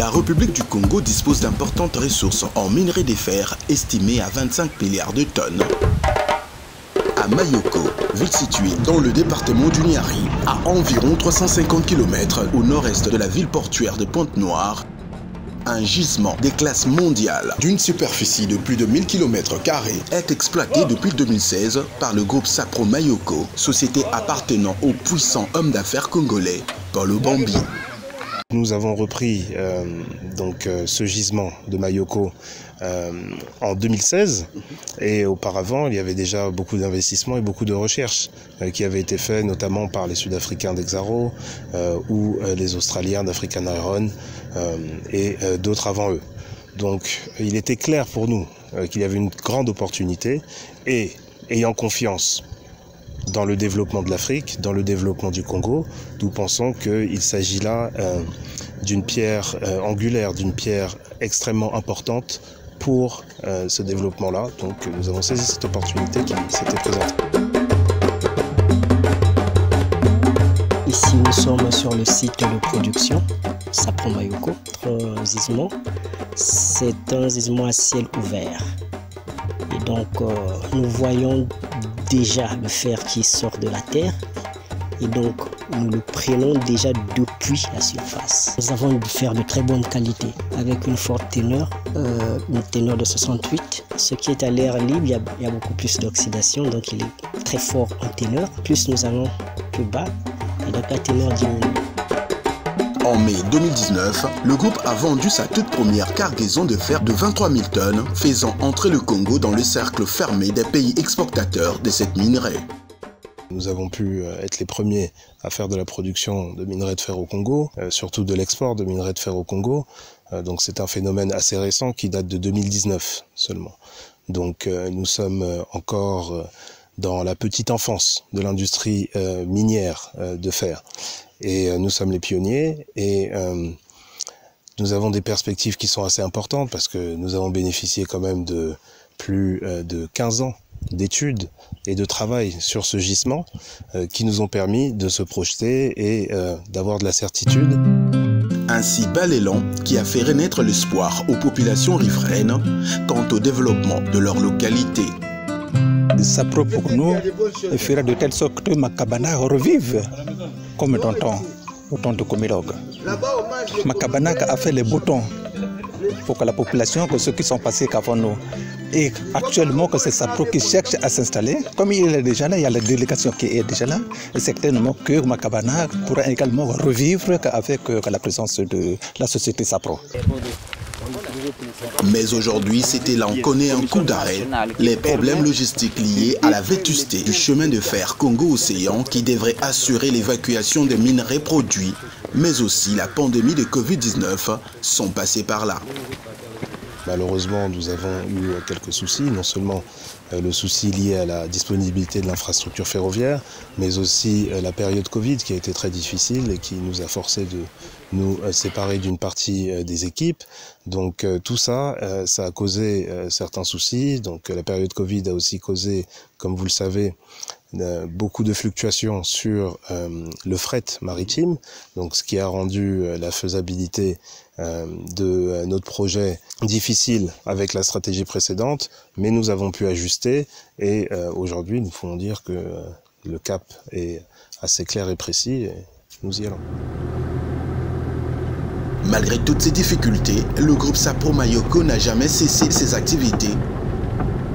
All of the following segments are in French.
La République du Congo dispose d'importantes ressources en minerais de fer estimées à 25 milliards de tonnes. À Mayoko, ville située dans le département du Niari, à environ 350 km au nord-est de la ville portuaire de Pointe-Noire, un gisement des classes mondiales d'une superficie de plus de 1000 km² est exploité depuis 2016 par le groupe Sapro Mayoko, société appartenant au puissant homme d'affaires congolais Paul Obambi. Nous avons repris ce gisement de Mayoko en 2016 et auparavant il y avait déjà beaucoup d'investissements et beaucoup de recherches qui avaient été faits notamment par les Sud-Africains d'Exaro ou les Australiens d'African Iron et d'autres avant eux. Donc il était clair pour nous qu'il y avait une grande opportunité et ayant confiance dans le développement de l'Afrique, dans le développement du Congo, nous pensons qu'il s'agit là d'une pierre angulaire, d'une pierre extrêmement importante pour ce développement-là. Donc nous avons saisi cette opportunité qui s'était présentée. Ici nous sommes sur le site de production, Sapro Mayoko, notre gisement. C'est un gisement à ciel ouvert. Et donc nous voyons déjà le fer qui sort de la terre et donc nous le prenons déjà depuis la surface. Nous avons du fer de très bonne qualité avec une forte teneur, une teneur de 68. Ce qui est à l'air libre, il y a beaucoup plus d'oxydation, donc il est très fort en teneur. Plus nous allons plus bas et donc la teneur diminue. En mai 2019, le groupe a vendu sa toute première cargaison de fer de 23 000 tonnes, faisant entrer le Congo dans le cercle fermé des pays exportateurs de cette minerai. Nous avons pu être les premiers à faire de la production de minerais de fer au Congo, surtout de l'export de minerais de fer au Congo. Donc c'est un phénomène assez récent qui date de 2019 seulement. Donc nous sommes encore dans la petite enfance de l'industrie minière de fer. Et nous sommes les pionniers et nous avons des perspectives qui sont assez importantes parce que nous avons bénéficié quand même de plus de 15 ans d'études et de travail sur ce gisement qui nous ont permis de se projeter et d'avoir de la certitude. Ainsi bel élan qui a fait renaître l'espoir aux populations riveraines quant au développement de leur localité. Sapro pour nous fera de telle sorte que Makabana revive comme au temps de Komilog. Makabana a fait les boutons pour que la population, que ceux qui sont passés qu'avant nous, et actuellement que c'est Sapro qui cherche à s'installer, comme il est déjà là, il y a la délégation qui est déjà là, et certainement que Makabana pourra également revivre avec la présence de la société Sapro. Mais aujourd'hui, cet élan connaît un coup d'arrêt. Les problèmes logistiques liés à la vétusté du chemin de fer Congo-Océan qui devrait assurer l'évacuation des minerais produits, mais aussi la pandémie de Covid-19 sont passés par là. Malheureusement, nous avons eu quelques soucis, non seulement le souci lié à la disponibilité de l'infrastructure ferroviaire, mais aussi la période Covid qui a été très difficile et qui nous a forcé de nous séparer d'une partie des équipes. Donc tout ça, ça a causé certains soucis. Donc la période Covid a aussi causé, comme vous le savez, beaucoup de fluctuations sur le fret maritime, donc ce qui a rendu la faisabilité de notre projet difficile avec la stratégie précédente, mais nous avons pu ajuster et aujourd'hui nous pouvons dire que le cap est assez clair et précis et nous y allons. Malgré toutes ces difficultés, le groupe Sapro Mayoko n'a jamais cessé ses activités.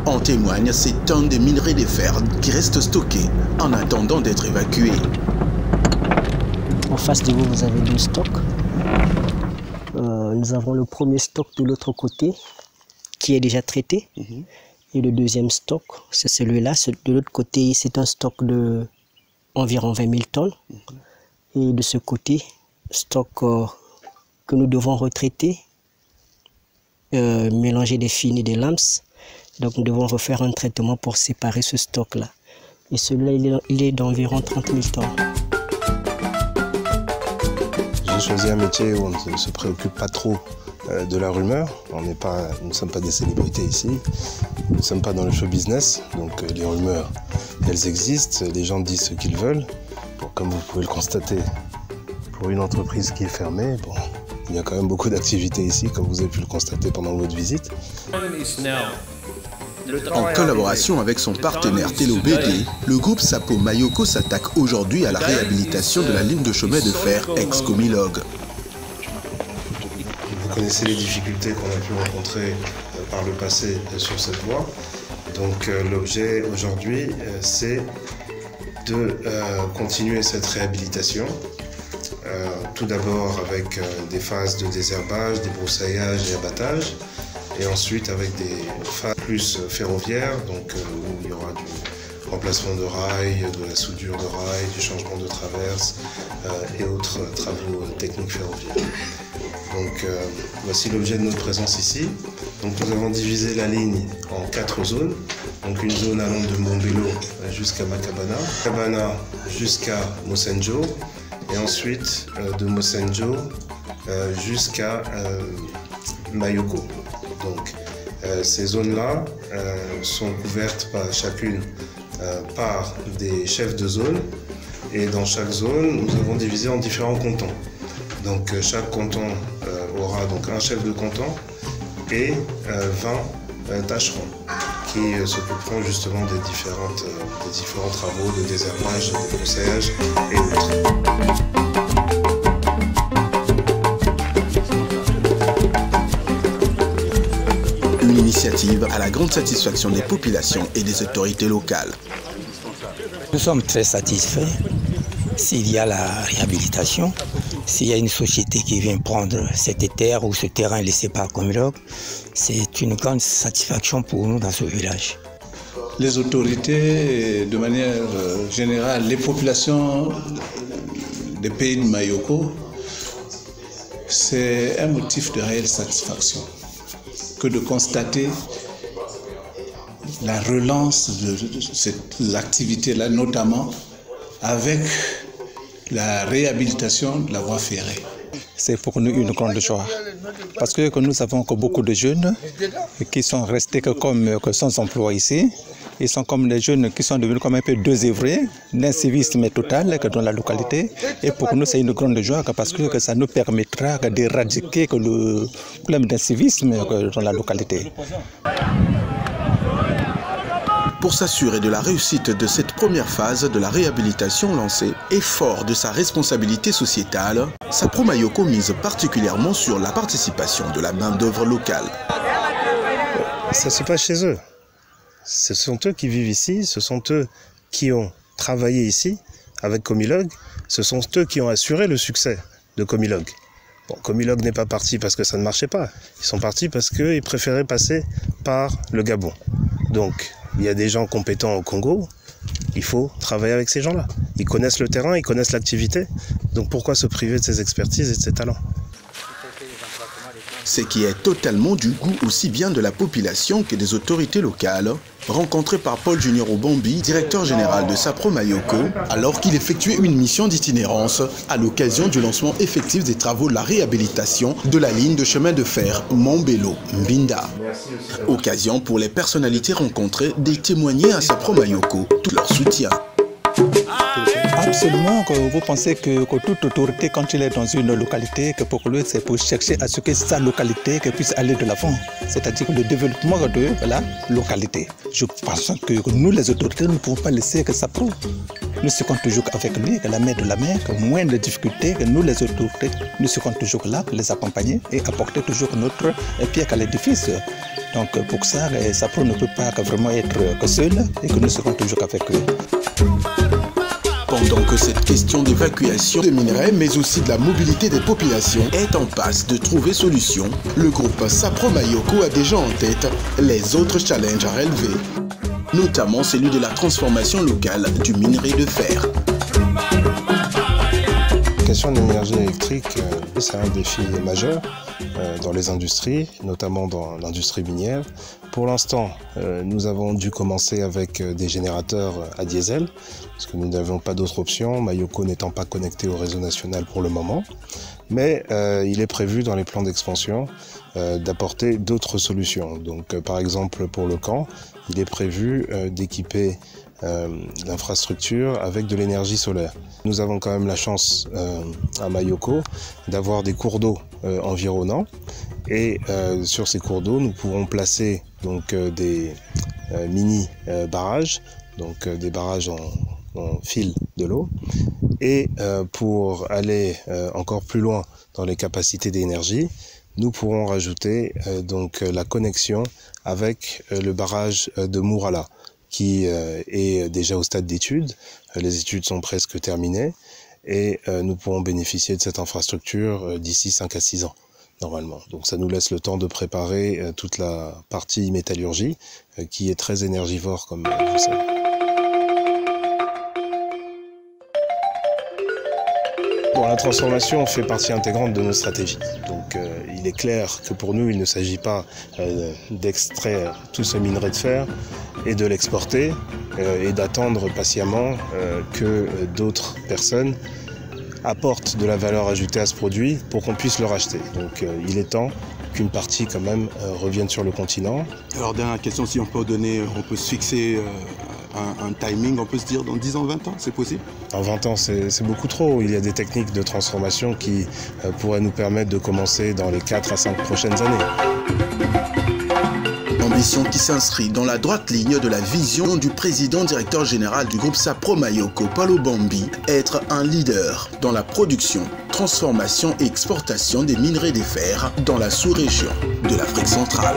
En témoignent ces tonnes de minerais de fer qui restent stockés en attendant d'être évacués. En face de vous, vous avez deux stocks. Nous avons le premier stock de l'autre côté qui est déjà traité. Et le deuxième stock, c'est celui-là. De l'autre côté, c'est un stock de environ 20 000 tonnes. Et de ce côté, stock que nous devons retraiter, mélanger des fines et des lams. Donc nous devons refaire un traitement pour séparer ce stock-là. Et celui-là, il est d'environ 30 000 tonnes. J'ai choisi un métier où on ne se préoccupe pas trop de la rumeur. Nous ne sommes pas des célébrités ici. Nous ne sommes pas dans le show business. Donc les rumeurs, elles existent. Les gens disent ce qu'ils veulent. Bon, comme vous pouvez le constater, pour une entreprise qui est fermée, bon, Il y a quand même beaucoup d'activités ici, comme vous avez pu le constater pendant votre visite. En collaboration avec son partenaire Telo BD, le groupe Sapo Mayoko s'attaque aujourd'hui à la réhabilitation de la ligne de chemin de fer ex-Comilog. Vous connaissez les difficultés qu'on a pu rencontrer par le passé sur cette voie. Donc l'objet aujourd'hui, c'est de continuer cette réhabilitation. Tout d'abord avec des phases de désherbage, des broussailllages et abattage. Et ensuite avec des phases plus ferroviaires, donc où il y aura du remplacement de rails, de la soudure de rails, du changement de traverse et autres travaux techniques ferroviaires. Donc voici l'objet de notre présence ici. Donc nous avons divisé la ligne en 4 zones. Donc une zone allant de Mombelo jusqu'à Makabana jusqu'à Mosenjo, et ensuite de Mosenjo jusqu'à Mayoko. Donc ces zones-là sont couvertes chacune par des chefs de zone, et dans chaque zone nous avons divisé en différents cantons. Donc chaque canton aura donc un chef de canton et 20 tâcherons qui s'occuperont justement des différents travaux de désherbage, de broussaillage et autres. Une initiative à la grande satisfaction des populations et des autorités locales. Nous sommes très satisfaits. S'il y a la réhabilitation, s'il y a une société qui vient prendre cette terre ou ce terrain laissé par Comilog, c'est une grande satisfaction pour nous dans ce village. Les autorités, de manière générale, les populations des pays de Mayoko, c'est un motif de réelle satisfaction que de constater la relance de l'activité-là, notamment avec la réhabilitation de la voie ferrée. C'est pour nous une grande joie, parce que nous avons encore beaucoup de jeunes qui sont restés sans emploi ici. Ils sont comme des jeunes qui sont devenus comme un peu désœuvrés, d'incivisme total dans la localité. Et pour nous, c'est une grande joie parce que ça nous permettra d'éradiquer le problème d'incivisme dans la localité. Pour s'assurer de la réussite de cette première phase de la réhabilitation lancée et fort de sa responsabilité sociétale, Sapo Mayoko mise particulièrement sur la participation de la main-d'œuvre locale. Ça se passe chez eux. Ce sont eux qui vivent ici, ce sont eux qui ont travaillé ici avec Comilog, ce sont eux qui ont assuré le succès de Comilog. Bon, Comilog n'est pas parti parce que ça ne marchait pas, ils sont partis parce qu'ils préféraient passer par le Gabon. Donc, il y a des gens compétents au Congo, il faut travailler avec ces gens-là. Ils connaissent le terrain, ils connaissent l'activité, donc pourquoi se priver de ses expertises et de ses talents ? Ce qui est totalement du goût aussi bien de la population que des autorités locales, rencontré par Paul Junior Obambi, directeur général de Sapo Mayoko, alors qu'il effectuait une mission d'itinérance à l'occasion du lancement effectif des travaux de la réhabilitation de la ligne de chemin de fer Mombelo-Mbinda. Occasion pour les personnalités rencontrées de témoigner à Sapo Mayoko tout leur soutien. Absolument, que vous pensez que toute autorité, quand il est dans une localité, que pour lui, c'est pour chercher à ce que sa localité puisse aller de l'avant. C'est-à-dire le développement de la localité. Je pense que nous, les autorités, nous ne pouvons pas laisser que ça prouve. Nous serons toujours avec lui, que la main de la main, que moins de difficultés, que nous, les autorités, nous serons toujours là pour les accompagner et apporter toujours notre pierre à l'édifice. Donc pour ça, Sapo ne peut pas vraiment être que seul et que nous serons toujours avec eux. Pendant que cette question d'évacuation de minerais, mais aussi de la mobilité des populations, est en passe de trouver solution, le groupe Sapo Mayoko a déjà en tête les autres challenges à relever, notamment celui de la transformation locale du minerai de fer. La question de l'énergie électrique, c'est un défi majeur dans les industries, notamment dans l'industrie minière. Pour l'instant, nous avons dû commencer avec des générateurs à diesel, parce que nous n'avions pas d'autre option, Mayoko n'étant pas connecté au réseau national pour le moment. Mais il est prévu dans les plans d'expansion d'apporter d'autres solutions. Donc par exemple pour le camp, il est prévu d'équiper l'infrastructure avec de l'énergie solaire. Nous avons quand même la chance à Mayoko d'avoir des cours d'eau environnants et sur ces cours d'eau nous pourrons placer donc des mini barrages, donc des barrages en fil de l'eau, et pour aller encore plus loin dans les capacités d'énergie, nous pourrons rajouter donc la connexion avec le barrage de Mourala, qui est déjà au stade d'études. Les études sont presque terminées et nous pourrons bénéficier de cette infrastructure d'ici 5 à 6 ans, normalement. Donc ça nous laisse le temps de préparer toute la partie métallurgie, qui est très énergivore, comme vous savez. Bon, la transformation fait partie intégrante de nos stratégies. Donc il est clair que pour nous, il ne s'agit pas d'extraire tout ce minerai de fer et de l'exporter et d'attendre patiemment que d'autres personnes apportent de la valeur ajoutée à ce produit pour qu'on puisse le racheter. Donc il est temps qu'une partie quand même revienne sur le continent. Alors dernière question, si on peut se fixer un timing, on peut se dire dans 10 ans, 20 ans, c'est possible? En 20 ans, c'est beaucoup trop. Il y a des techniques de transformation qui pourraient nous permettre de commencer dans les 4 à 5 prochaines années. Ambition qui s'inscrit dans la droite ligne de la vision du président directeur général du groupe Sapro Mayoko, Paulo Bambi, être un leader dans la production, transformation et exportation des minerais de fer dans la sous-région de l'Afrique centrale.